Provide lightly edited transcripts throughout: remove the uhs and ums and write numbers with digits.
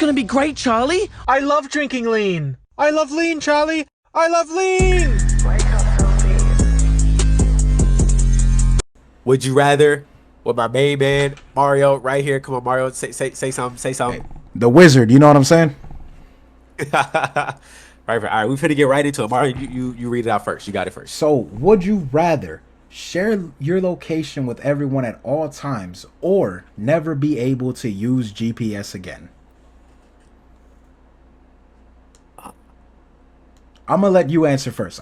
gonna be great, Charlie. I love drinking lean. I love lean, Charlie. I love lean. Would you rather with my main man Mario right here? Come on, Mario, say something. Say something. The wizard, you know what I'm saying? Right. All right, we finna get right into it. Mario, you read it out first. You got it first. So, would you rather share your location with everyone at all times or never be able to use GPS again? I'm going to let you answer first.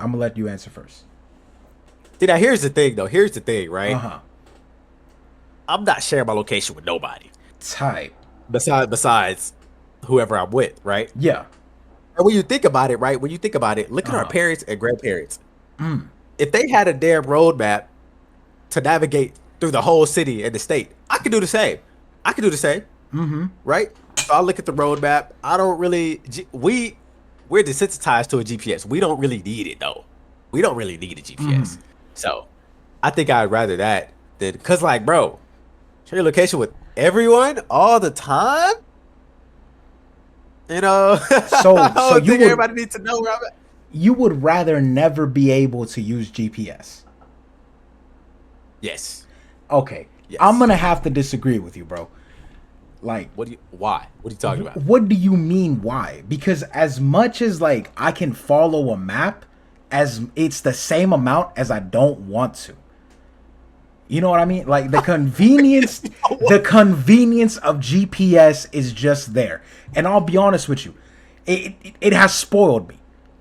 See, now here's the thing, though. Here's the thing, right? Uh-huh. I'm not sharing my location with nobody. Tight. Besides whoever I'm with, right? Yeah. And when you think about it, right? When you think about it, look at our parents and grandparents. If they had a damn roadmap to navigate through the whole city and the state, I could do the same. Mm-hmm. Right? So I look at the roadmap. I don't really... We're desensitized to a GPS. We don't really need it, though. We don't really need a GPS. So I think I'd rather that than... Because, like, bro, share your location with everyone all the time? You know, so you would, everybody needs to know where I'm at. You would rather never be able to use GPS? Yes. Okay. Yes. I'm gonna have to disagree with you, bro. Like, why? What are you talking about? What do you mean why? Because as much as like I can follow a map, as it's the same amount as I don't want to. You know what I mean? Like the convenience, the convenience of GPS is just there. And I'll be honest with you, it has spoiled me.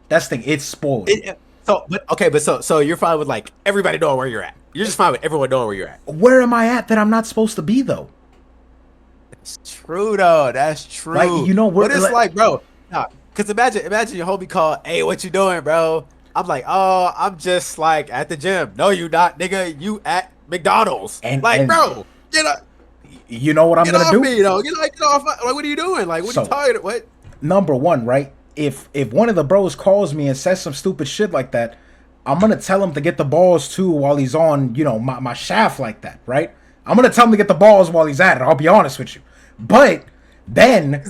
That's the thing. It's spoiled me. So you're fine with like everybody knowing where you're at. You're just fine with everyone knowing where you're at. Where am I at that I'm not supposed to be though? That's true though. That's true. Like, you know what it's like, bro? Nah, cause imagine your homie call, hey, what you doing, bro? I'm like, oh, I'm just like at the gym. No, you not, nigga. You at McDonald's. Bro, get up. You know what I'm gonna do? Me, though. Get off. Like, what are you doing? Like, what are you talking about? What? Number one, right? If one of the bros calls me and says some stupid shit like that, I'm gonna tell him to get the balls too while he's on, you know, my shaft like that, right? I'm gonna tell him to get the balls while he's at it. I'll be honest with you. But then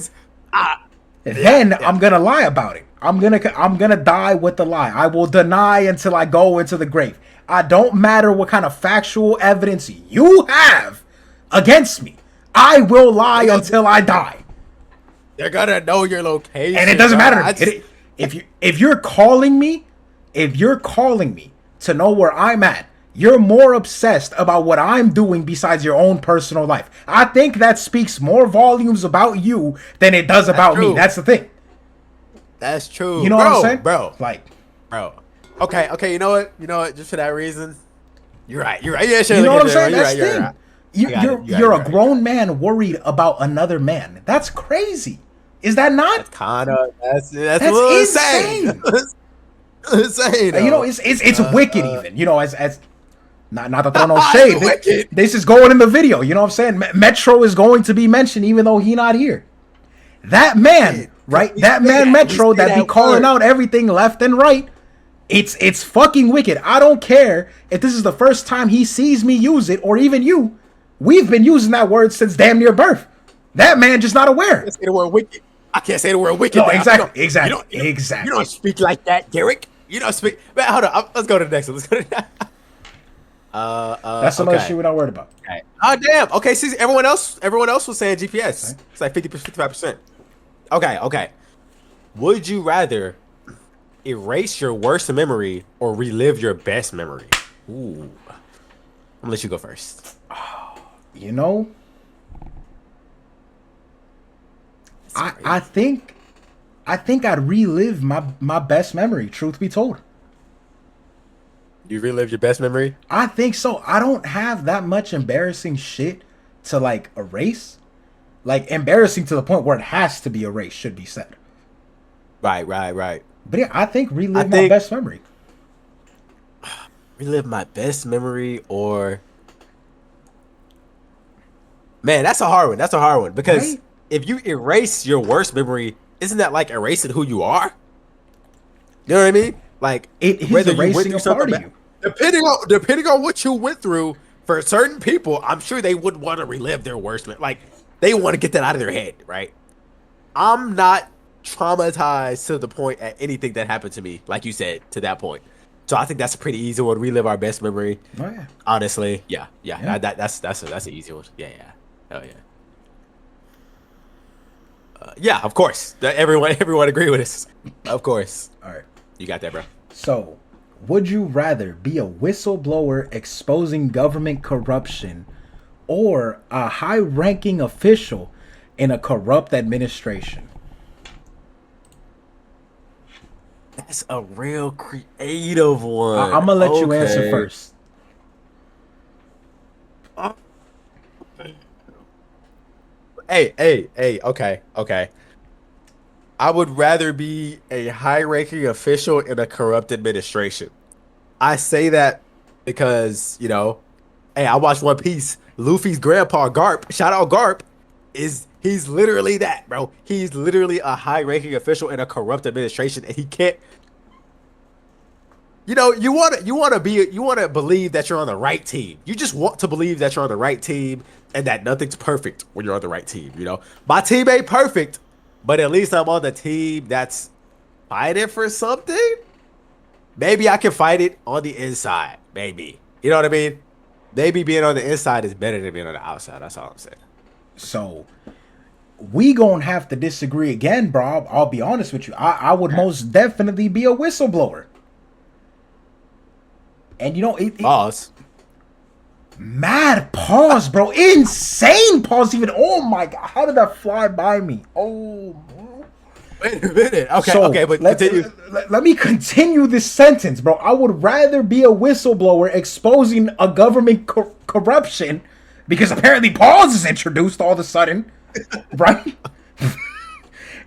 I'm gonna lie about it. I'm gonna die with the lie. I will deny until I go into the grave. I don't matter what kind of factual evidence you have against me. I will lie until I die. They're gonna know your location, and it doesn't matter. If you're calling me to know where I'm at, you're more obsessed about what I'm doing besides your own personal life. I think that speaks more volumes about you than it does about me. That's the thing. That's true. You know what I'm saying, bro? Bro. Okay. You know what? Just for that reason, you're right. Yeah, sure. You know what I'm saying? That's the thing. Right. You're a grown man worried about another man. That's crazy. Is that not? That's insane. Insane. You know, it's wicked even. You know, as not to throw no shade. This is going in the video. You know what I'm saying? Metro is going to be mentioned even though he not here. That man, right? That man Metro that be calling out everything left and right. It's fucking wicked. I don't care if this is the first time he sees me use it or even you. We've been using that word since damn near birth. That man just not aware. Say the word wicked. I can't say the word wicked. No, exactly. You don't speak like that, Derek. You don't speak. Man, hold on. Let's go to the next one. That's another shit we're not worried about. Okay. Oh damn. Okay. See, everyone else was saying GPS. Okay. It's like 50%, 55%. Okay. Would you rather erase your worst memory or relive your best memory? Ooh. I'm gonna let you go first. You know, I think I'd relive my best memory, truth be told. You relive your best memory? I think so. I don't have that much embarrassing shit to like erase. Like embarrassing to the point where it has to be erased, should be said. Right. But yeah, I think my best memory. Relive my best memory or... Man, that's a hard one. Because if you erase your worst memory, isn't that like erasing who you are? You know what I mean? Like he's erasing a part of you. Depending on what you went through, for certain people, I'm sure they would want to relive their worst. Like they want to get that out of their head, right? I'm not traumatized to the point at anything that happened to me, like you said, to that point. So I think that's a pretty easy one. Relive our best memory. Oh yeah. Honestly, yeah, yeah. Yeah. That's an easy one. Yeah, yeah. Oh yeah. Yeah, of course. Everyone agree with us. Of course. All right. You got that, bro. So, would you rather be a whistleblower exposing government corruption or a high-ranking official in a corrupt administration? That's a real creative one. I'm gonna let you answer Okay. first. Uh, Hey. Okay, okay. I would rather be a high-ranking official in a corrupt administration. I say that because, hey, I watched One Piece. Luffy's grandpa, Garp, shout out Garp, he's literally that, bro. He's literally a high-ranking official in a corrupt administration, and he can't. You want to believe that you're on the right team. You just want to believe that you're on the right team and that nothing's perfect when you're on the right team. My team ain't perfect, but at least I'm on the team that's fighting for something. Maybe I can fight it on the inside. Maybe. You know what I mean? Maybe being on the inside is better than being on the outside. That's all I'm saying. So, we gonna have to disagree again, bro. I'll be honest with you. I would most definitely be a whistleblower. And Pause. mad pause, bro. Insane pause. Even, oh my god, how did that fly by me? Oh, bro. Wait a minute. Okay, So, okay, but continue. let me continue this sentence, bro. I would rather be a whistleblower exposing a government corruption because apparently pause is introduced all of a sudden, right?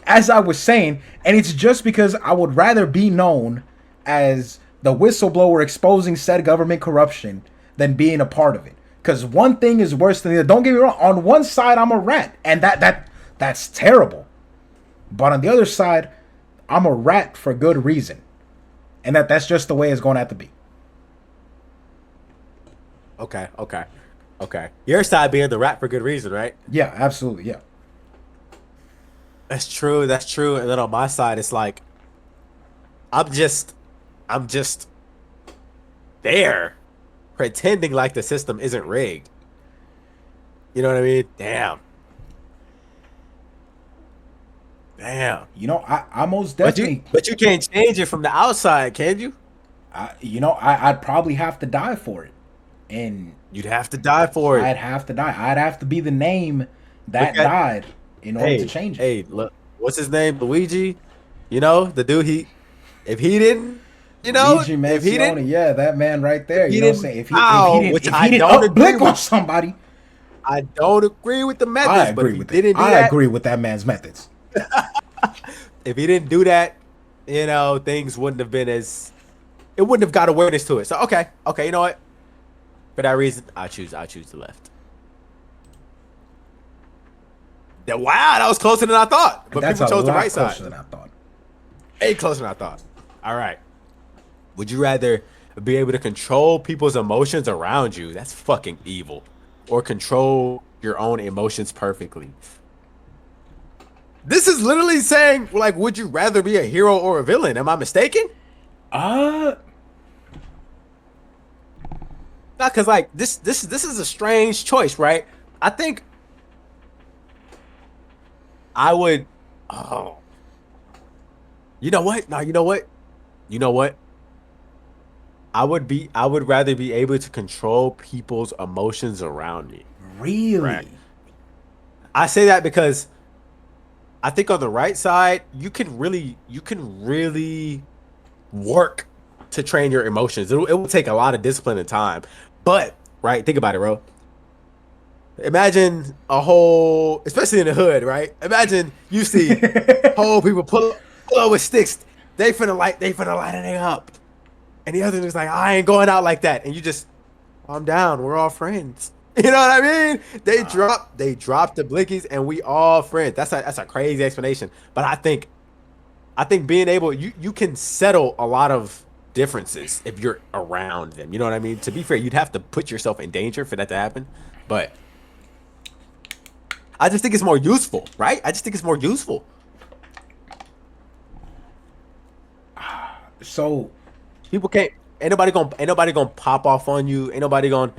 As I was saying, and it's just because I would rather be known as the whistleblower exposing said government corruption than being a part of it. Because one thing is worse than the other. Don't get me wrong. On one side, I'm a rat, and that's terrible. But on the other side, I'm a rat for good reason, and that's just the way it's going to have to be. Okay. Your side being the rat for good reason, right? Yeah, absolutely. Yeah. That's true. And then on my side, it's like I'm just there, pretending like the system isn't rigged. You know what I mean? Damn. I most But definitely. you can't change it from the outside, can you? I'd probably have to die for it, and You'd have to die for it. I'd have to die. I'd have to be the name that Okay. died in order to change it. Hey, look, what's his name? Luigi. The dude. If he didn't, Luigi if he Manzione, didn't, yeah, that man right there. he You know what I'm didn't saying? If bow, he which didn't, if I he didn't don't agree up-blink on with. somebody, I don't agree with the methods, I but if agree he with it. didn't do I that, agree with that man's methods. if he didn't do that, things wouldn't have been as. It wouldn't have got awareness to it. So okay, you know what? For that reason, I choose the left. Yeah, wow, that was closer than I thought. But That's people a chose the lot right closer side. than I thought. Way closer than I thought. All right. Would you rather be able to control people's emotions around you? That's fucking evil. Or control your own emotions perfectly. This is literally saying, like, would you rather be a hero or a villain? Am I mistaken? Uh, Not because like this is a strange choice, right? I think I would. Oh, you know what? No, you know what? You know what? I would rather be able to control people's emotions around me. really? Right. I say that because I think on the right side, you can really work to train your emotions. It will take a lot of discipline and time. But, right, think about it, bro. Imagine a whole, especially in the hood, right? Imagine you see whole people pull up with sticks. They finna light it up. And the other is like, I ain't going out like that. And you just, I'm down. We're all friends. You know what I mean? They drop the blickies and we all friends. That's a crazy explanation. But I think being able, you can settle a lot of differences if you're around them. You know what I mean? To be fair, you'd have to put yourself in danger for that to happen. But I just think it's more useful, right? I just think it's more useful. So People can't. Ain't nobody gonna pop off on you. Ain't nobody gonna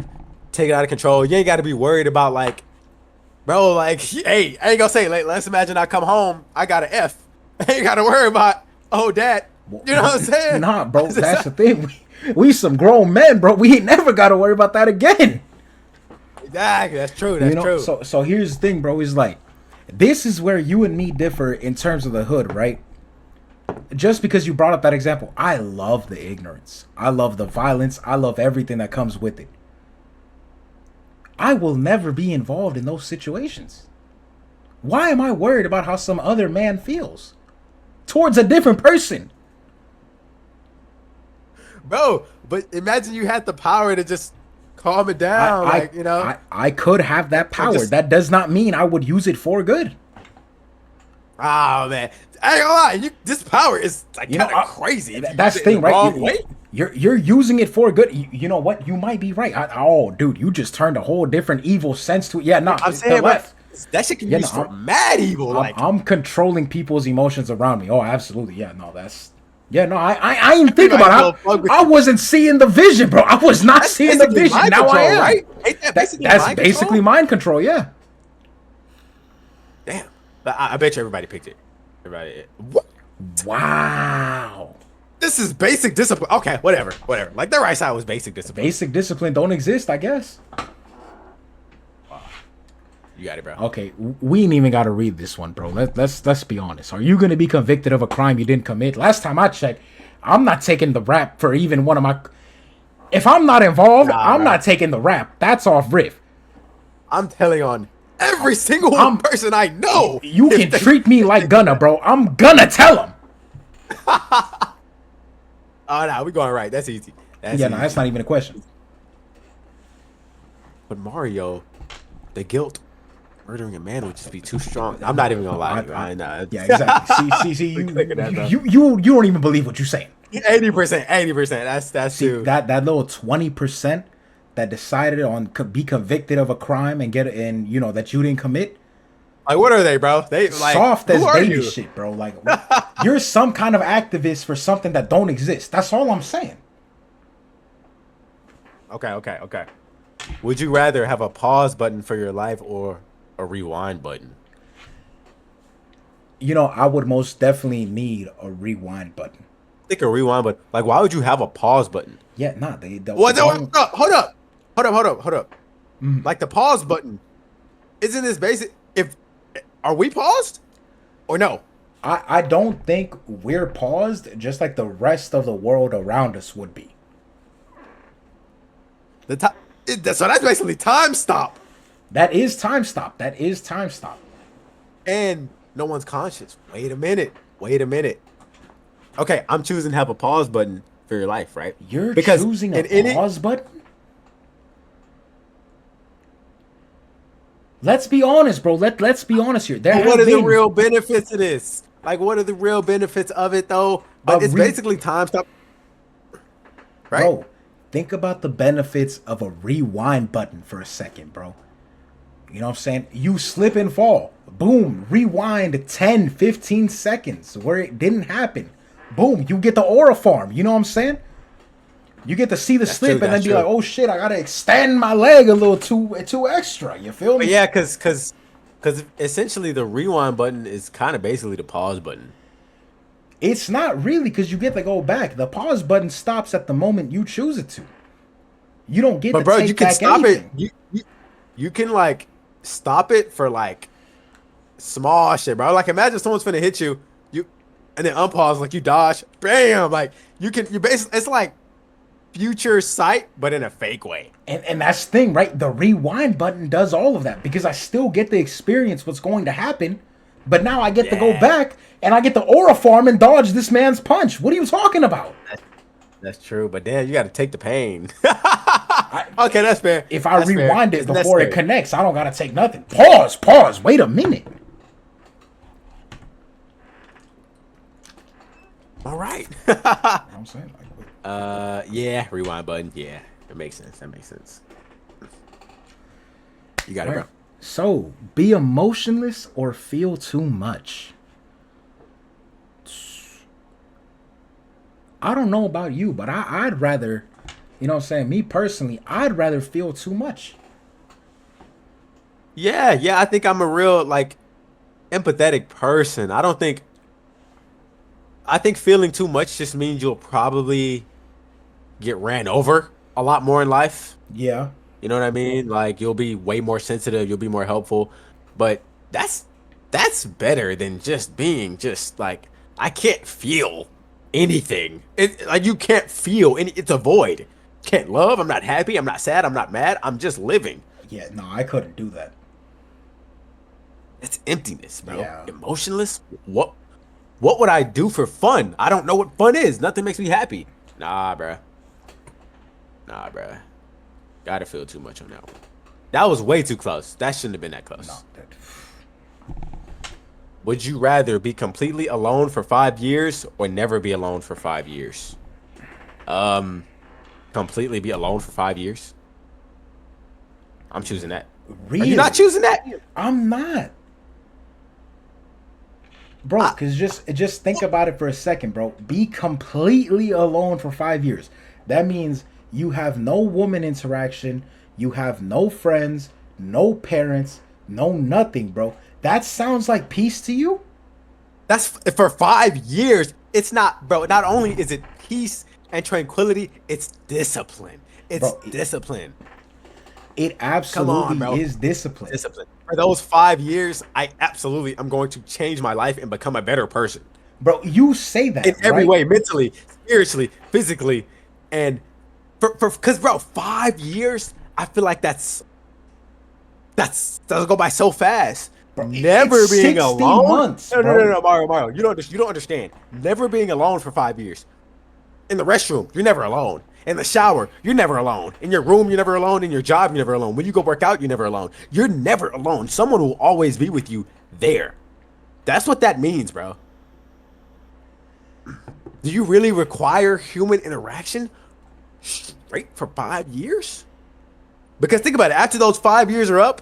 take it out of control. You ain't got to be worried about like, bro. Like, hey, I ain't gonna say. Like, let's imagine I come home, I got an F. I ain't got to worry about. Oh, dad. You know what I'm saying? nah, bro. That's the thing. We some grown men, bro. We ain't never got to worry about that again. Exactly. That's true. That's true. So here's the thing, bro. Is like, this is where you and me differ in terms of the hood, right? Just because you brought up that example, I love the ignorance. I love the violence. I love everything that comes with it. I will never be involved in those situations. Why am I worried about how some other man feels towards a different person? Bro, but imagine you had the power to just calm it down. I could have that power. That does not mean I would use it for good. Oh man, I ain't gonna lie. This power is like kind of crazy. That's the thing, right? You're using it for good. You know what? You might be right. Dude, you just turned a whole different evil sense to it. Yeah, no, I'm saying, that shit can be mad evil. I'm controlling people's emotions around me. Oh, absolutely. Yeah, no, I ain't think about it. I wasn't seeing the vision, bro. I was not seeing the vision. Now I am. Right? That's basically mind control. Yeah. Damn. But I bet you everybody picked it. Everybody. What? Wow. This is basic discipline. Okay, whatever. Like the right side was basic discipline. Basic discipline don't exist, I guess. Wow. You got it, bro. Okay, we ain't even got to read this one, bro. Let's be honest. Are you gonna be convicted of a crime you didn't commit? Last time I checked, I'm not taking the rap for even one of my. If I'm not involved, I'm not taking the rap. That's off riff. I'm telling on every single person I know. You can treat me like Gunna, bro. I'm gonna tell him. Oh, no, we going right. That's easy. No, that's not even a question. But Mario, the guilt, murdering a man would just be too strong. I'm not even gonna lie to you. I know. Yeah, exactly. See, you don't even believe what you're saying. 80%. That's see, true. That little 20% that decided on be convicted of a crime and that you didn't commit. Like, what are they, bro? They like soft as baby shit, bro. Like, you're some kind of activist for something that don't exist. That's all I'm saying. Okay. Would you rather have a pause button for your life or a rewind button? I would most definitely need a rewind button. I think a rewind button. Like, why would you have a pause button? Yeah, nah. Hold up. Mm-hmm. Like the pause button, isn't this basic? Are we paused or no? I don't think we're paused, just like the rest of the world around us would be. So that's basically time stop. That is time stop. And no one's conscious. Wait a minute. Okay, I'm choosing to have a pause button for your life, right? You're choosing a pause button? Let's be honest, bro. Let's be honest here. What are the real benefits of this? Like, what are the real benefits of it, though? But it's basically time stop, right? Bro, think about the benefits of a rewind button for a second, bro. You know what I'm saying? You slip and fall. Boom. Rewind 10, 15 seconds where it didn't happen. Boom. You get the aura farm. You know what I'm saying? You get to see the slip and then be like, oh shit, I gotta extend my leg a little too extra. You feel me? But yeah, because essentially the rewind button is kind of basically the pause button. It's not really, because you get to go back. The pause button stops at the moment you choose it to. You don't get to take back anything. You can like stop it for like small shit, bro. Like imagine someone's finna hit you, and then unpause, like you dodge, bam, like you basically, it's like future sight, but in a fake way. And that's the thing, right? The rewind button does all of that because I still get to experience what's going to happen, but now I get to go back and I get the aura farm and dodge this man's punch. What are you talking about? That's true, but then you got to take the pain. Okay, that's fair. If I rewind it before it connects, I don't got to take nothing. Pause. Wait a minute. All right. I'm saying, yeah, rewind button. Yeah, that makes sense. You got it, bro. So, be emotionless or feel too much. I don't know about you, but I'd rather, you know what I'm saying, me personally, I'd rather feel too much. Yeah, I think I'm a real like empathetic person. I think feeling too much just means you'll probably get ran over a lot more in life. Yeah. You know what I mean? Like you'll be way more sensitive, you'll be more helpful. But that's better than just being just like I can't feel anything. It like you can't feel any it's a void. Can't love, I'm not happy, I'm not sad, I'm not mad, I'm just living. Yeah, no, I couldn't do that. It's emptiness, bro. Yeah. Emotionless? What would I do for fun? I don't know what fun is. Nothing makes me happy. Nah, bruh. Gotta feel too much on that one. That was way too close. That shouldn't have been that close. No, Would you rather be completely alone for 5 years or never be alone for 5 years? Completely be alone for 5 years. I'm choosing that. really? Are you not choosing that? I'm not. Bro, because just think about it for a second, bro. Be completely alone for 5 years. That means you have no woman interaction, you have no friends, no parents, no nothing, bro. That sounds like peace to you? That's for 5 years. It's not, bro. Not only is it peace and tranquility, it's discipline. It's Bro, discipline. It absolutely bro. is discipline. Discipline. For those 5 years, I absolutely am going to change my life and become a better person. Bro, you say that In every right? way, mentally, spiritually, physically, and because bro, 5 years, I feel like that's doesn't go by so fast. Bro, Never it's being 60 alone. months, no, bro. Mario. You don't understand. Never being alone for 5 years. In the restroom, you're never alone. In the shower, you're never alone. In your room, you're never alone. In your job, you're never alone. When you go work out, you're never alone. You're never alone. Someone will always be with you there. That's what that means, bro. Do you really require human interaction straight for 5 years? Because think about it. After those 5 years are up,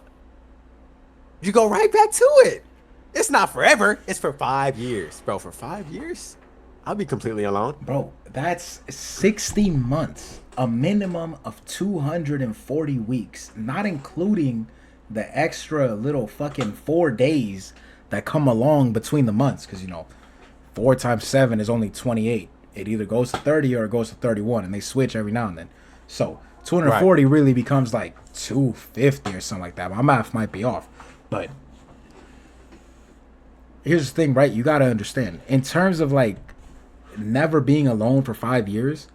you go right back to it. It's not forever. It's for 5 years. Bro, for 5 years, I'll be completely alone. Bro, that's 60 months. A minimum of 240 weeks, not including the extra little fucking 4 days that come along between the months. Because, 4 times 7 is only 28. It either goes to 30 or it goes to 31, and they switch every now and then. So 240 really becomes like 250 or something like that. My math might be off. But here's the thing, right? You got to understand. In terms of like never being alone for 5 years,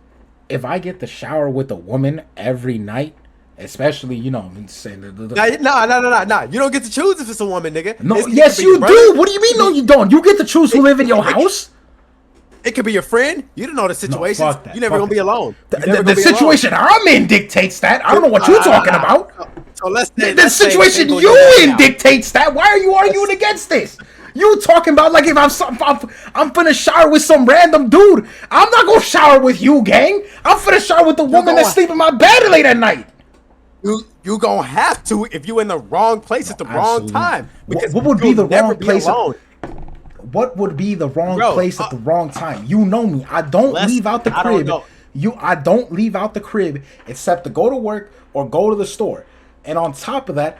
if I get to shower with a woman every night, especially, I'm saying No. You don't get to choose if it's a woman, nigga. No, It yes, could be you your brother. do. What do you mean? No, you don't. You get to choose who live in your house. It could be your friend. You don't know the situation. fuck that. You're never Fuck gonna be that. alone. The situation I'm in dictates that. I don't know what you're talking about. So let's say The situation single, you you're in down. dictates that. Why are you arguing against this? You talking about like if I'm finna shower with some random dude. I'm not gonna shower with you, gang. I'm finna shower with the woman that sleep in my bed late at night. You gonna have to if you in the wrong place at the wrong absolutely time. Because What would be you'll the never wrong be place? alone. What would be the wrong Bro, place at the wrong time? You know me. I don't leave out the I don't crib. know. I don't leave out the crib except to go to work or go to the store. And on top of that,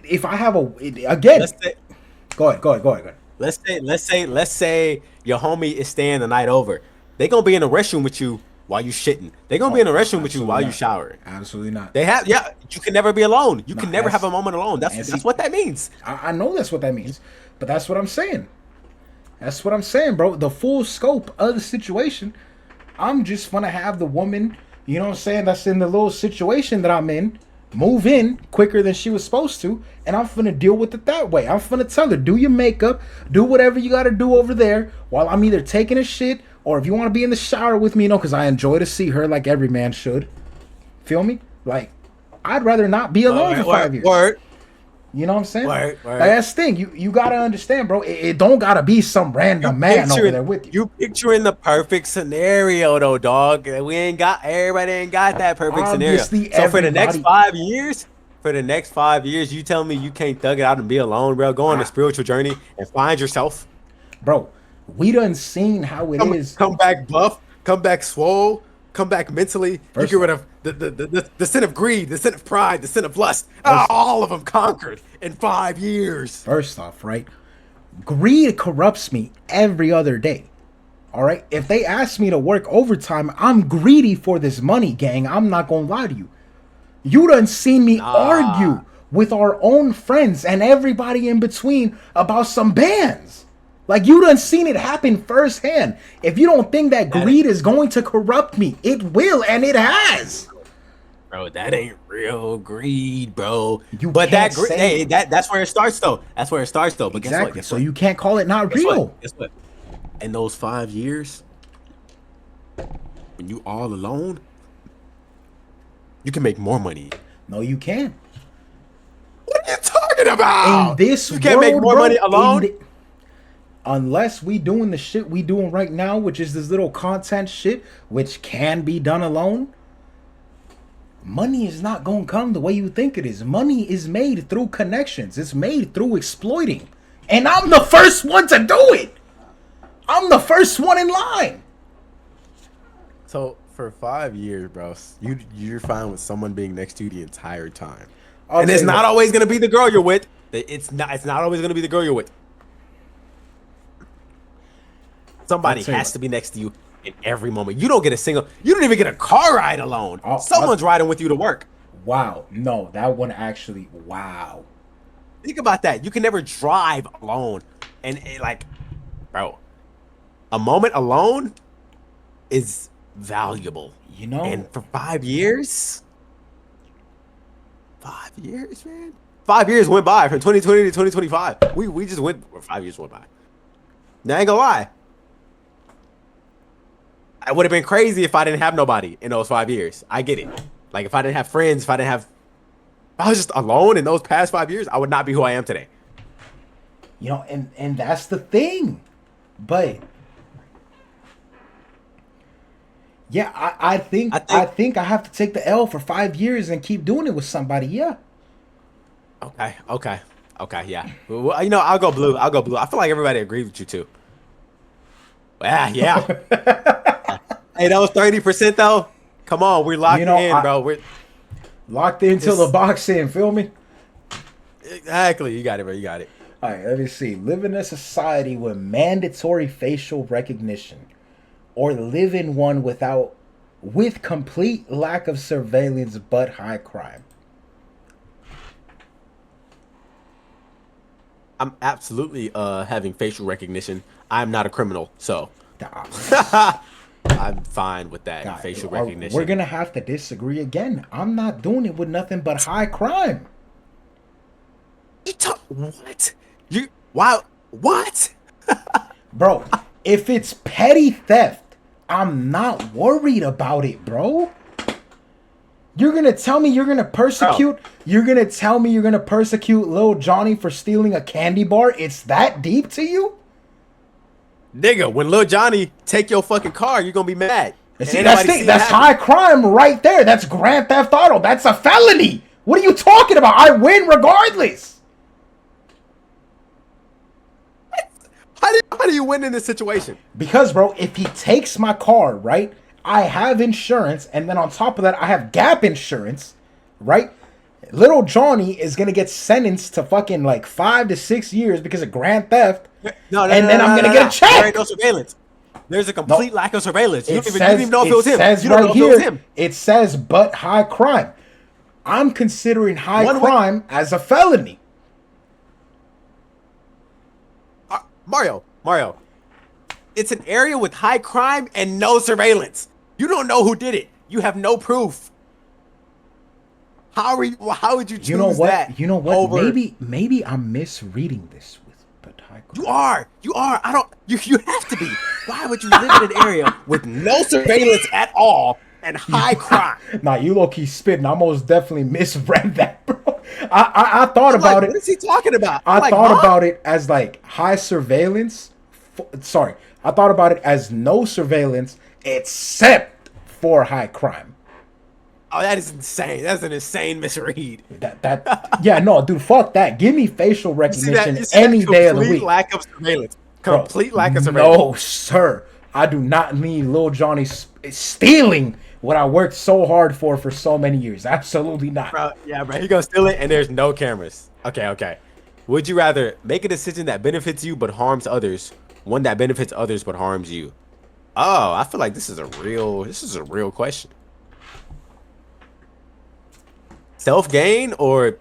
if I have again, go ahead. Let's say your homie is staying the night over. They gonna be in the restroom with you while you shitting. They gonna be in the restroom with you while you showering. Absolutely not. You can never be alone. You can never that's- have a moment alone. That's what that means. I know that's what that means, but that's what I'm saying. That's what I'm saying, bro. The full scope of the situation. I'm just gonna have the woman, you know what I'm saying, that's in the little situation that I'm in, move in quicker than she was supposed to, and I'm finna deal with it that way. I'm finna tell her, do your makeup, do whatever you gotta do over there while I'm either taking a shit, or if you wanna be in the shower with me, because I enjoy to see her like every man should. Feel me? Like, I'd rather not be alone for 5 years. Word. You know what I'm saying? Word. Like, that's the thing. You gotta understand, bro. It don't gotta be some random man over there with you. You picturing the perfect scenario though, dog. Everybody ain't got that perfect Obviously, scenario. So for the next everybody- 5 years, you tell me you can't thug it out and be alone, bro. Go on a spiritual journey and find yourself. Bro, We done seen how it is. Come back buff, come back swole, come back mentally. You get rid of the sin of greed, the sin of pride, the sin of lust. All of them conquered in 5 years. First off, right? Greed corrupts me every other day. All right? If they ask me to work overtime, I'm greedy for this money, gang. I'm not gonna lie to you. You done seen me argue with our own friends and everybody in between about some bands. Like, you done seen it happen firsthand. If you don't think that greed is going to corrupt me, it will, and it has. Bro, that ain't real greed, bro. But that's where it starts, though. That's where it starts, though. But exactly. Guess so what? You can't call it not real. Guess what? In those 5 years, when you all alone, you can make more money. No, you can't. What are you talking about? In this you can't world, make more money alone. Unless we doing the shit we doing right now, which is this little content shit, which can be done alone. Money is not gonna come the way you think it is. Money is made through connections. It's made through exploiting, and I'm the first one to do it. I'm the first one in line. So for 5 years, bro, you're fine with someone being next to you the entire time, And and it's not always gonna be the girl you're with. It's not always gonna be the girl you're with. Somebody has to be next to you in every moment. You don't even get a car ride alone. Someone's riding with you to work. Wow. No, that one actually, wow. Think about that. You can never drive alone. And like, bro, a moment alone is valuable. You know? And for 5 years, 5 years, man. 5 years went by from 2020 to 2025. We just went, 5 years went by. Now I ain't gonna lie. I would have been crazy if I didn't have nobody in those 5 years. I get it. Like, if I didn't have friends, if I was just alone in those past 5 years, I would not be who I am today. You know, and that's the thing. But yeah, I think I have to take the L for 5 years and keep doing it with somebody. Yeah. Okay, yeah. Well, you know, I'll go blue. I feel like everybody agrees with you too. Yeah. Hey, that was 30% though. Come on, we're locked in, bro. We're locked in till the box in. Feel me? Exactly. You got it, bro. You got it. All right. Let me see. Live in a society with mandatory facial recognition, or live in one with complete lack of surveillance but high crime. I'm absolutely having facial recognition. I'm not a criminal, so I'm fine with that. Facial recognition. We're gonna have to disagree again. I'm not doing it with nothing but high crime. What? What? Bro, if it's petty theft, I'm not worried about it, bro. You're gonna tell me you're gonna persecute? You're gonna tell me you're gonna persecute Lil Johnny for stealing a candy bar? It's that deep to you? Nigga, when Lil Johnny take your fucking car, you're gonna be mad. See, that's high crime right there. That's Grand Theft Auto. That's a felony. What are you talking about? I win regardless. How do you win in this situation? Because, bro, if he takes my car, right, I have insurance, and then on top of that, I have gap insurance, right? Little Johnny is gonna get sentenced to fucking like 5 to 6 years because of grand theft. No, I'm gonna get a check. There ain't no surveillance. There's a complete lack of surveillance. You don't even know if it was him. You don't know if it was him. It says, but high crime. I'm considering high crime as a felony. Mario, it's an area with high crime and no surveillance. You don't know who did it. You have no proof. How would you choose that? You know what? Maybe I'm misreading this with but high crime. You are. I don't. You have to be. Why would you live in an area with no surveillance at all and high crime? Nah, you low key spitting. I most definitely misread that, bro. I thought about it. What is he talking about? I thought about it as like high surveillance. I thought about it as no surveillance except for high crime. Oh, that is insane. That's an insane misread. Yeah, no, dude, fuck that. Give me facial recognition any day of the week. Lack of surveillance. Bro, Complete lack of surveillance. no, sir. I do not need Lil Johnny stealing what I worked so hard for so many years. Absolutely not. Bro, yeah, bro. He gonna steal it, and there's no cameras. Okay. Would you rather make a decision that benefits you but harms others, one that benefits others but harms you? Oh, I feel like this is a real question. Self gain or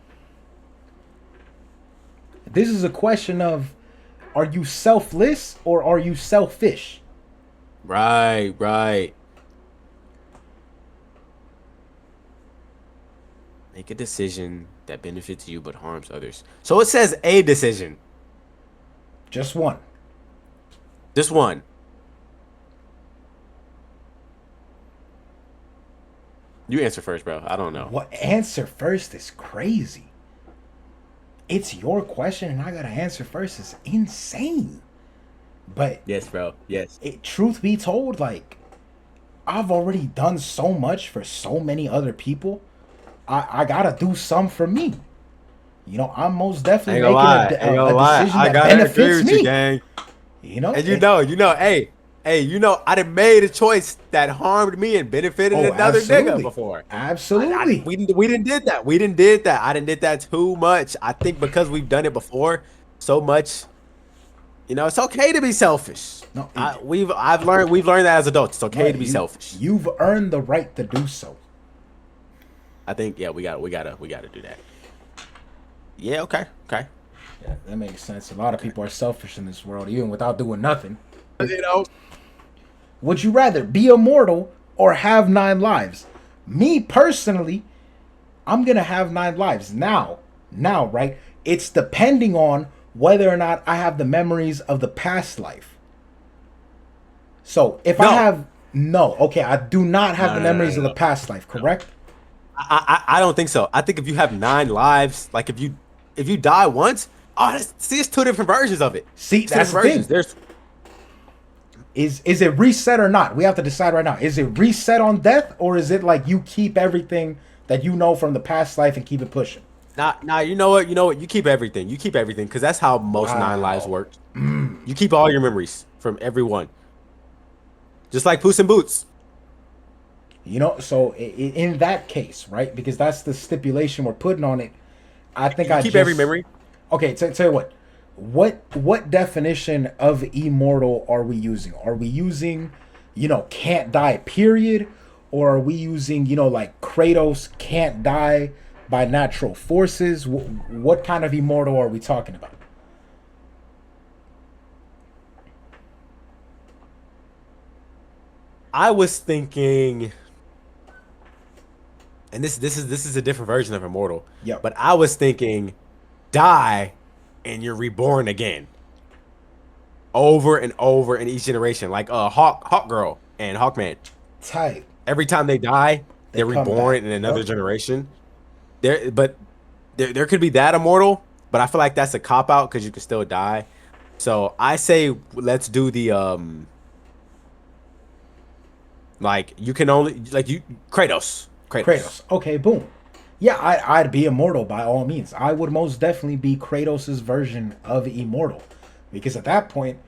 This is a question of, are you selfless or are you selfish? right. Make a decision that benefits you but harms others. So it says a decision. Just one. Just one. You answer first, bro. I don't know. What answer first is crazy. It's your question and I gotta answer first is insane. But Yes, bro. Yes. truth be told, like, I've already done so much for so many other people. I gotta do some for me. You know, I'm most definitely making a decision that benefits me. gang. You know, And I done made a choice that harmed me and benefited another absolutely. nigga before. Absolutely. We didn't did that. We didn't did that. I didn't did that too much. I think because we've done it before so much, you know, it's okay to be selfish. No, we've learned that as adults. It's okay to be selfish. You've earned the right to do so. I think we gotta do that. Yeah, okay. Yeah, that makes sense. A lot of people are selfish in this world, even without doing nothing. You know, Would you rather be immortal or have 9 lives? Me personally, I'm gonna have 9 lives. Now, right? It's depending on whether or not I have the memories of the past life. So if I have I do not have the memories of the past life, correct? I don't think so. I think if you have 9 lives, like if you die once, it's 2 different versions of it. See, that's the thing. There's Is it reset or not? We have to decide right now. Is it reset on death, or is it like you keep everything that you know from the past life and keep it pushing? Nah, you know what? You keep everything. You keep everything because that's how most 9 lives work. You keep all your memories from everyone. Just like Puss in Boots. You know, so in that case, right? Because that's the stipulation we're putting on it. I think I keep every memory. Okay, tell you what. What definition of immortal are we using? Are we using, can't die, period? Or are we using, like Kratos can't die by natural forces? What kind of immortal are we talking about? I was thinking, and this is a different version of immortal. Yeah. But I was thinking, die, and you're reborn again. Over and over in each generation, like Hawk Girl and Hawkman. Tight. Every time they die, they're come reborn back. in another generation. There could be that immortal, but I feel like that's a cop out because you can still die. So I say let's do the like you can only like you Kratos. Okay, boom. Yeah, I'd be immortal by all means. I would most definitely be Kratos' version of immortal. Because at that point,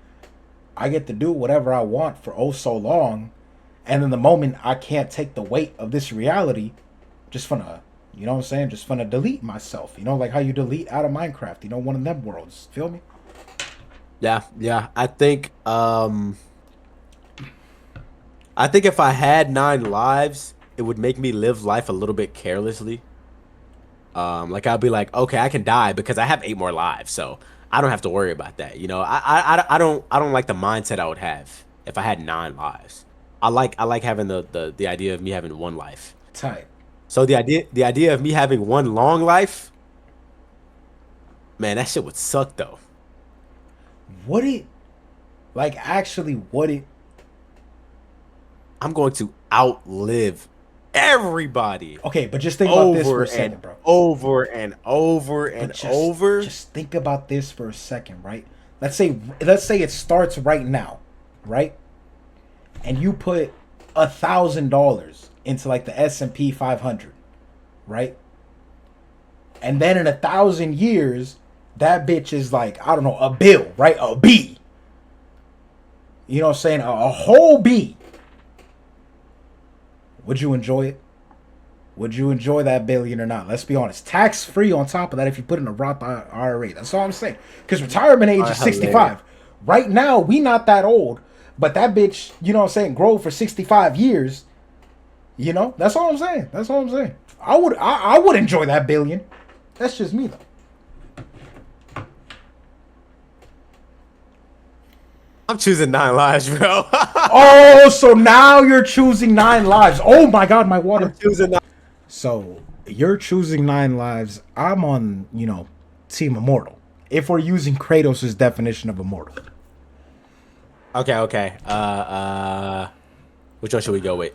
I get to do whatever I want for oh so long. And then the moment I can't take the weight of this reality, just finna, you know what I'm saying? Just finna delete myself. You know, like how you delete out of Minecraft. One of them worlds. Feel me? Yeah. I think if I had 9 lives, it would make me live life a little bit carelessly. Like I'll be like, okay, I can die because I have 8 more lives, so I don't have to worry about that. I don't like the mindset I would have if I had 9 lives. I like having the idea of me having 1 life. Tight. So the idea of me having 1 long life, man, that shit would suck though. Would it? Like, actually, would it? I'm going to outlive everybody. Okay, but just think about this for a second, bro. Over and over and over. Just think about this for a second, right? Let's say it starts right now, right? And you put $1,000 into like the S&P 500, right? And then in 1,000 years, that bitch is like, I don't know, a bill, right? A B. You know what I'm saying? A whole B. Would you enjoy it? Would you enjoy that billion or not? Let's be honest. Tax free on top of that if you put in a Roth IRA. That's all I'm saying. Because retirement age is 65. Right now, we not that old. But that bitch, you know what I'm saying, grow for 65 years. You know? That's all I'm saying. That's all I'm saying. I would enjoy that billion. That's just me, though. I'm choosing 9 lives, bro. Oh, so now you're choosing 9 lives. Oh my God, my water. I'm choosing 9. So you're choosing 9 lives. I'm on, Team Immortal. If we're using Kratos' definition of immortal. Okay. Which one should we go with?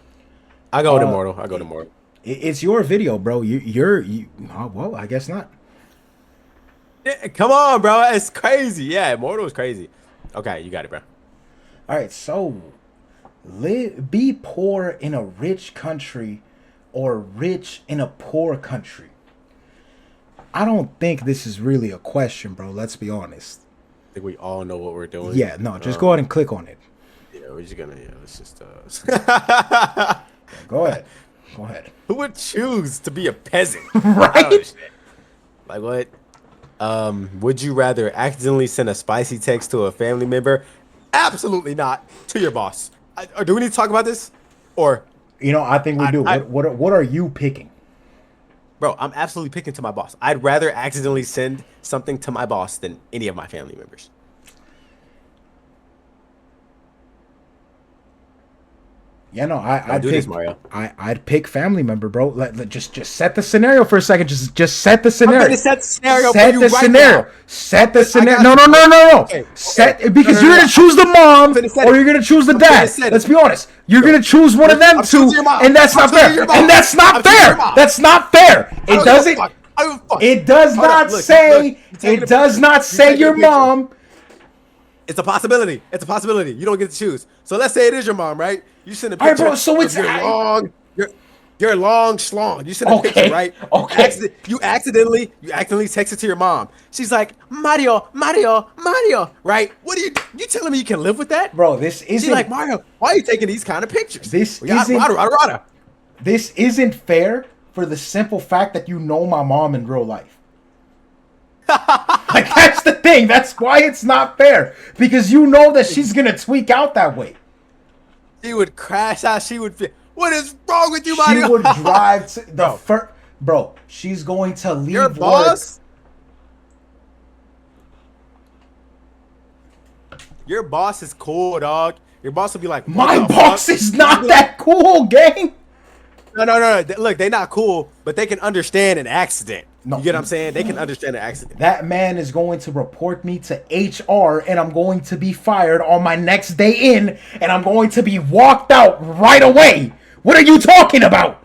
I'll go with immortal. It's your video, bro. Well, I guess not. Yeah, come on, bro. It's crazy. Yeah, immortal is crazy. Okay, you got it, bro. All right, so be poor in a rich country or rich in a poor country. I don't think this is really a question, bro. Let's be honest. I think we all know what we're doing. Yeah, no, just go ahead and click on it. Yeah, we're just gonna. Yeah, let's just. Go ahead. Who would choose to be a peasant? Right? Like what? Would you rather accidentally send a spicy text to a family member? Absolutely not. To your boss. Or do we need to talk about this? Or I think we do. What are you picking? Bro, I'm absolutely picking to my boss. I'd rather accidentally send something to my boss than any of my family members. Yeah, no, I'd do pick, this, Mario. I'd pick family member, bro. Just set the scenario for a second. Just set the scenario. I'm gonna set the scenario set for you the right scenario. now. Set the scenario. No. Okay. Because you're gonna choose the mom or you're gonna choose the dad. Let's be honest. You're gonna choose one of them two, and that's not fair. And that's not fair. That's not fair. It doesn't. It does not say. It does not say your mom. It's a possibility. You don't get to choose. So let's say it is your mom, right? You send a picture. All right, bro, so it's your long schlong. You send a picture, right? Okay. You accidentally text it to your mom. She's like, Mario, right? What are you telling me you can live with that? Bro, this isn't. She's like, Mario, why are you taking these kind of pictures? This isn't fair for the simple fact that you know my mom in real life. Like, that's the thing. That's why it's not fair. Because you know that she's going to tweak out that way. She would crash out. She would feel, what is wrong with you, Mario? She would drive to the first. Bro, she's going to leave your boss? Work. Your boss is cool, dog. Your boss will be like, my boss is not that cool, gang. No. Look, they not cool, but they can understand an accident. No. You get what I'm saying? They can understand an accident. That man is going to report me to HR, and I'm going to be fired on my next day in, and I'm going to be walked out right away. What are you talking about?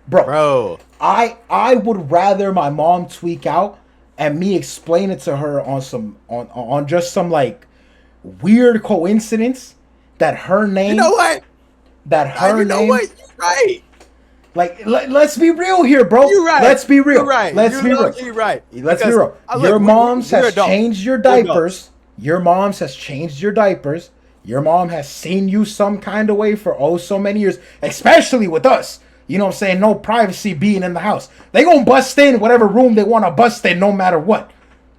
Bro. I would rather my mom tweak out and me explain it to her on just some like weird coincidence that her name. You know what? You know what? You're right. Like, let's be real here, bro. You're right. Let's be real. You're right. Let's be real. You're right. Let's be real. Your mom's has changed your diapers. Your mom's has changed your diapers. Your mom has seen you some kind of way for so many years, especially with us. You know what I'm saying? No privacy being in the house. They gonna bust in whatever room they want to bust in no matter what.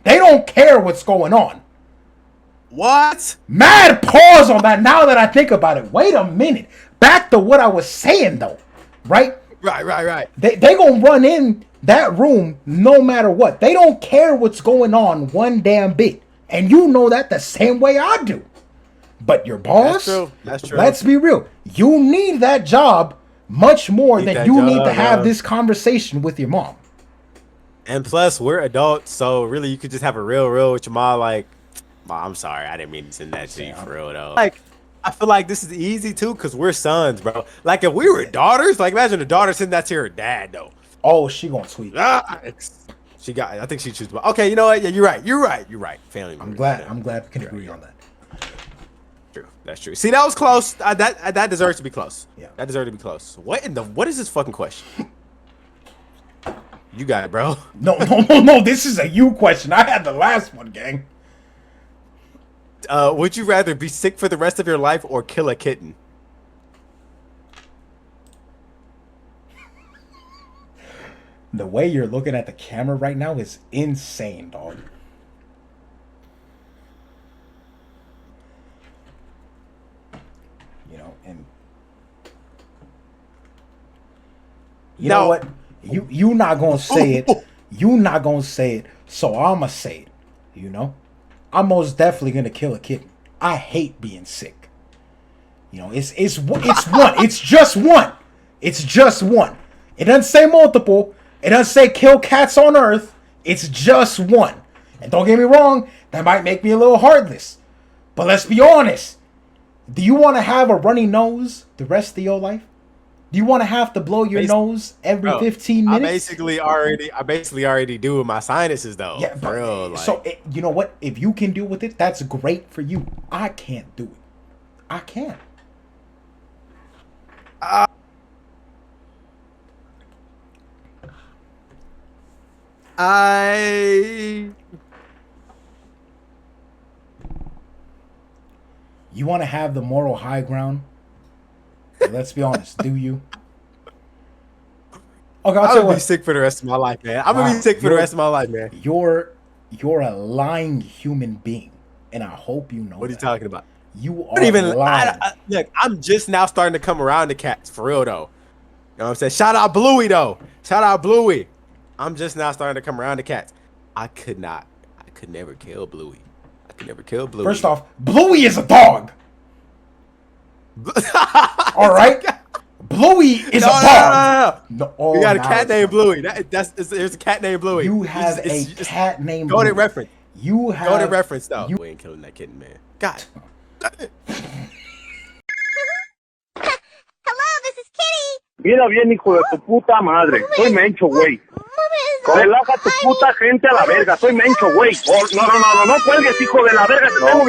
They don't care what's going on. What? Mad pause on that now that I think about it. Wait a minute. Back to what I was saying though. Right? Right. They gonna run in that room no matter what. They don't care what's going on one damn bit. And you know that the same way I do. But your boss, That's true. Let's be real. You need that job much more than you need to have this conversation with your mom. And plus, we're adults, so really you could just have a real with your mom like, Mom, I'm sorry, I didn't mean to send that to you for real though. Like, I feel like this is easy too, because we're sons, bro. Like, if we were daughters, like, imagine a daughter sending that to her dad, though. Oh, she gonna tweet. I think she chooses. Okay, you know what? Yeah, you're right. Family member. I'm glad we can agree on that. True. That's true. See, that was close. That deserves to be close. Yeah. That deserves to be close. What is this fucking question? You got it, bro. No. This is a you question. I had the last one, gang. Would you rather be sick for the rest of your life or kill a kitten? The way you're looking at the camera right now is insane, dog. You know, and you know what? You not gonna say it. You not gonna say it. So I'ma say it. You know, I'm most definitely gonna kill a kitten. I hate being sick. You know, it's one. It's just one. It's just one. It doesn't say multiple. It doesn't say kill cats on Earth. It's just one. And don't get me wrong, that might make me a little heartless. But let's be honest. Do you want to have a runny nose the rest of your life? Do you want to have to blow your nose every 15 minutes? I basically already do with my sinuses though. Yeah, for real. Like. So you know what? If you can deal with it, that's great for you. I can't do it. I can't. You want to have the moral high ground? Let's be honest. Do you? Okay, I'm gonna be sick for the rest of my life, man. I'm gonna be sick for the rest of my life, man. You're a lying human being, and I hope you know. What are you talking about? You are lying. Look, I'm just now starting to come around to cats for real though. You know what I'm saying? Shout out Bluey though. Shout out Bluey. I'm just now starting to come around to cats. I could never kill Bluey. I could never kill Bluey. First off, Bluey is a dog. All right. Bluey is a dog. No. You got a cat named Bluey. There's a cat named Bluey. You have a cat named Bluey. Go to Bluey. reference. You have go to reference though. You ain't killing that kitten, man. God. Hello, this is Kitty. Mira bien, hijo de tu puta madre. Soy Mencho, güey. Relaja tu puta gente a la verga. Soy Mencho, güey. No cuelgues, hijo de la verga. Te tengo